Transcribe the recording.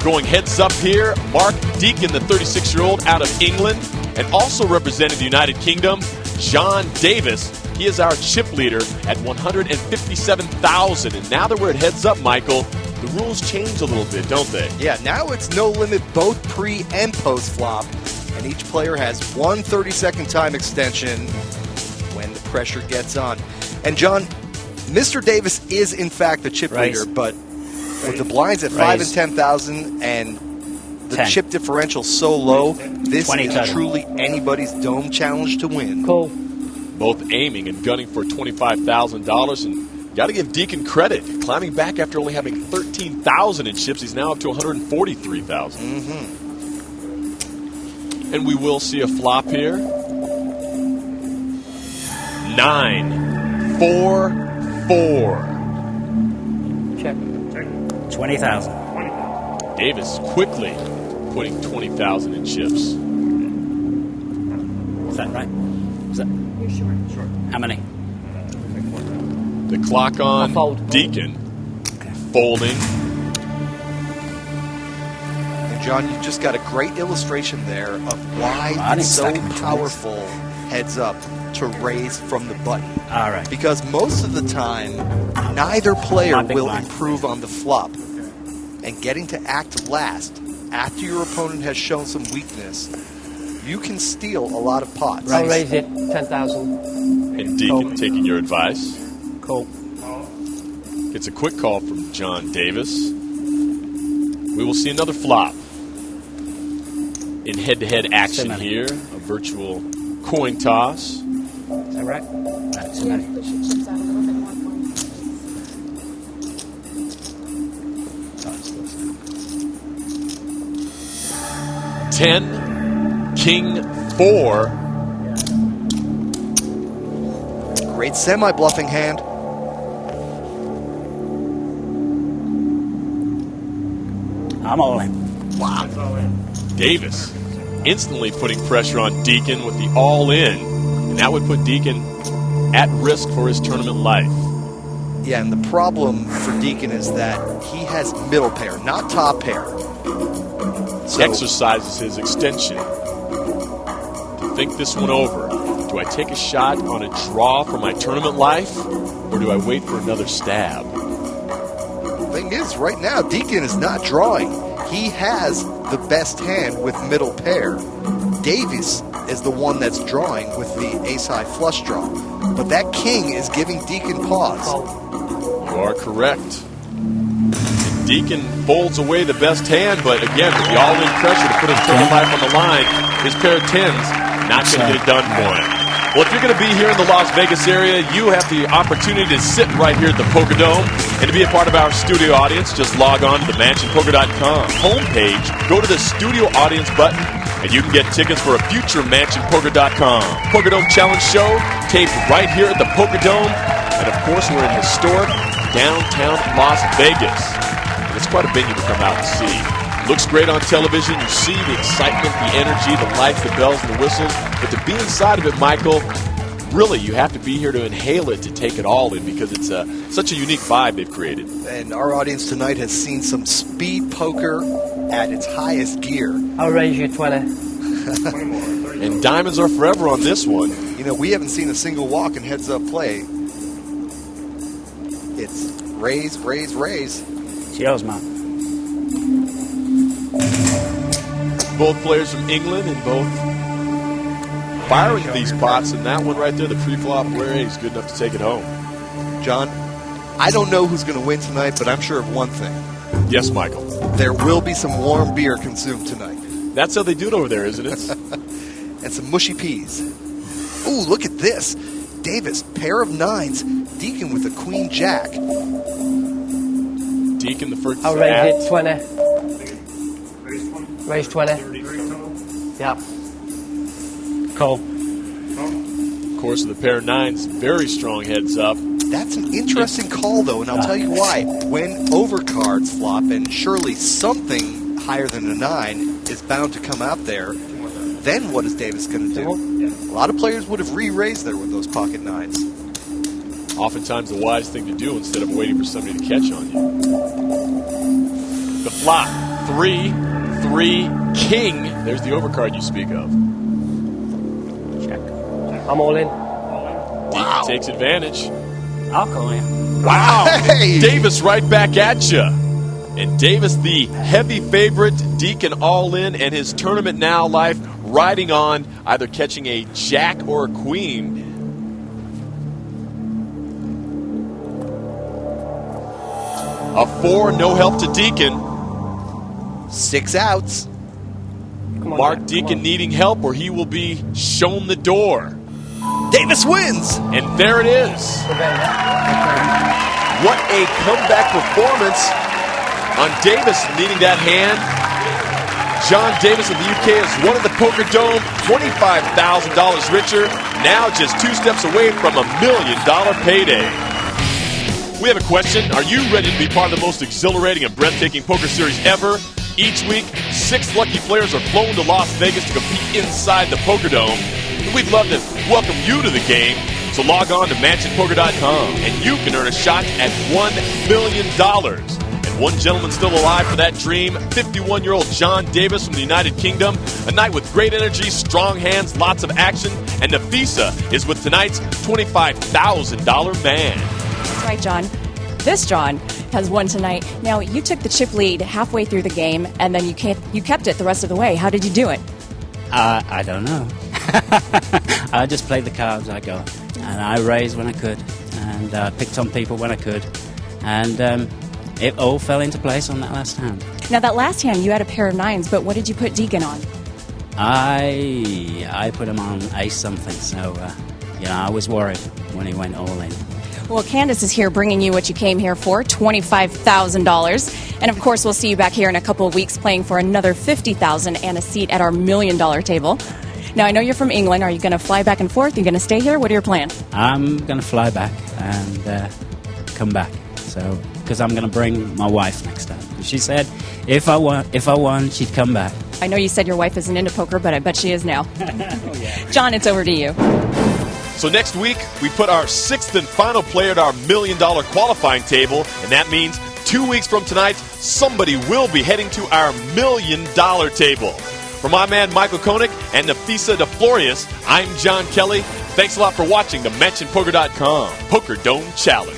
Going heads up here, Mark Deacon, the 36-year-old out of England, and also representing the United Kingdom, John Davis. He is our chip leader at 157,000. And now that we're at heads up, Michael, the rules change a little bit, don't they? Yeah, now it's no limit both pre and post flop, and each player has one 30-second time extension when the pressure gets on. And John, Mr. Davis is in fact the chip leader, but with the blinds at 5 and 10,000 and the chip differential so low, this is truly anybody's dome challenge to win. Cool. Both aiming and gunning for $25,000, and got to give Deacon credit, climbing back after only having 13,000 in chips. He's now up to 143,000. And we will see a flop here. 9, 4, 4. Check. 20,000. Davis quickly putting 20,000 in chips. Is that right? Is that? You're short. How many? The clock on Deacon. Folding. And John, you just got a great illustration there of why it's so powerful heads up to raise from the button. All right. Because most of the time, neither player will improve on the flop. And getting to act last, after your opponent has shown some weakness, you can steal a lot of pots. I'll raise it 10,000. And Deacon taking your advice. Cool. Gets a quick call from John Davis. We will see another flop in head-to-head action here. A virtual coin toss. Is that right? That's You have to push your chips out a little bit more. 10, King 4. Great semi-bluffing hand. I'm all in. Wow. Davis instantly putting pressure on Deacon with the all-in. And that would put Deacon at risk for his tournament life. Yeah, and the problem for Deacon is that he has middle pair, not top pair. So exercises his extension to think this one over. Do I take a shot on a draw for my tournament life, or do I wait for another stab? The thing is, right now, Deacon is not drawing. He has the best hand with middle pair. Davis is the one that's drawing with the ace-high flush draw. But that king is giving Deacon pause. You are correct. Deacon folds away the best hand, but again, with the all-in pressure to put his total life on the line, his pair of tens not going to get it done for him. Well, if you're going to be here in the Las Vegas area, you have the opportunity to sit right here at the Poker Dome. And to be a part of our studio audience, just log on to the MansionPoker.com homepage, go to the studio audience button, and you can get tickets for a future MansionPoker.com Poker Dome Challenge show taped right here at the Poker Dome. And of course, we're in historic downtown Las Vegas. It's quite a venue to come out and see. Looks great on television. You see the excitement, the energy, the lights, the bells, and the whistles. But to be inside of it, Michael, really, you have to be here to inhale it, to take it all in, because it's such a unique vibe they've created. And our audience tonight has seen some speed poker at its highest gear. I'll raise you 20. And diamonds are forever on this one. You know, we haven't seen a single walk in heads-up play. It's raise, raise, raise. Cheers, man. Both players from England and both firing these pots, and that one right there, the pre-flop raise, good enough to take it home. John, I don't know who's going to win tonight, but I'm sure of one thing. Yes, Michael. There will be some warm beer consumed tonight. That's how they do it over there, isn't it? And some mushy peas. Ooh, look at this. Davis, pair of nines. Deacon with a queen jack. Deacon, the first. I'll raise it 20. Raise 20. Yeah. Call. Of course, the pair of nines, very strong heads up. That's an interesting call, though, and I'll tell you why. When overcards flop, and surely something higher than a 9 is bound to come out there, then what is Davis going to do? A lot of players would have re-raised there with those pocket 9s. Oftentimes the wise thing to do instead of waiting for somebody to catch on you. The flop, 3, king. There's the overcard you speak of. Check. I'm all in. Deacon takes advantage. I'll call you. Wow. Hey! Davis right back at you. And Davis, the heavy favorite, Deacon all in, and his tournament now life riding on, either catching a jack or a queen. A 4, no help to Deacon. 6 outs. Come on, Mark Jack, Deacon come on. needing help, or he will be shown the door. Davis wins. And there it is. What a comeback performance on Davis needing that hand. John Davis of the UK has won at the Poker Dome, $25,000 richer, now just 2 steps away from $1 million payday. We have a question. Are you ready to be part of the most exhilarating and breathtaking poker series ever? Each week, 6 lucky players are flown to Las Vegas to compete inside the Poker Dome. And we'd love to welcome you to the game. So log on to MansionPoker.com and you can earn a shot at $1 million. And one gentleman still alive for that dream, 51-year-old John Davis from the United Kingdom. A night with great energy, strong hands, lots of action. And Nafisa is with tonight's $25,000 man. That's right, John. This John has won tonight. Now, you took the chip lead halfway through the game, and then you kept it the rest of the way. How did you do it? I don't know. I just played the cards I got, and I raised when I could, and picked on people when I could, and it all fell into place on that last hand. Now, that last hand, you had a pair of 9s, but what did you put Deacon on? I put him on ace something, so I was worried when he went all in. Well, Candace is here bringing you what you came here for, $25,000. And, of course, we'll see you back here in a couple of weeks playing for another $50,000 and a seat at our $1 million table. Now, I know you're from England. Are you going to fly back and forth? Are you going to stay here? What are your plans? I'm going to fly back and come back, so because I'm going to bring my wife next time. She said if I won, she'd come back. I know you said your wife isn't into poker, but I bet she is now. John, it's over to you. So next week, we put our 6th and final player at our $1 million qualifying table, and that means 2 weeks from tonight, somebody will be heading to our $1 million table. For my man Michael Koenig and Nafisa DeFlorius, I'm John Kelly. Thanks a lot for watching the MansionPoker.com Poker Dome Challenge.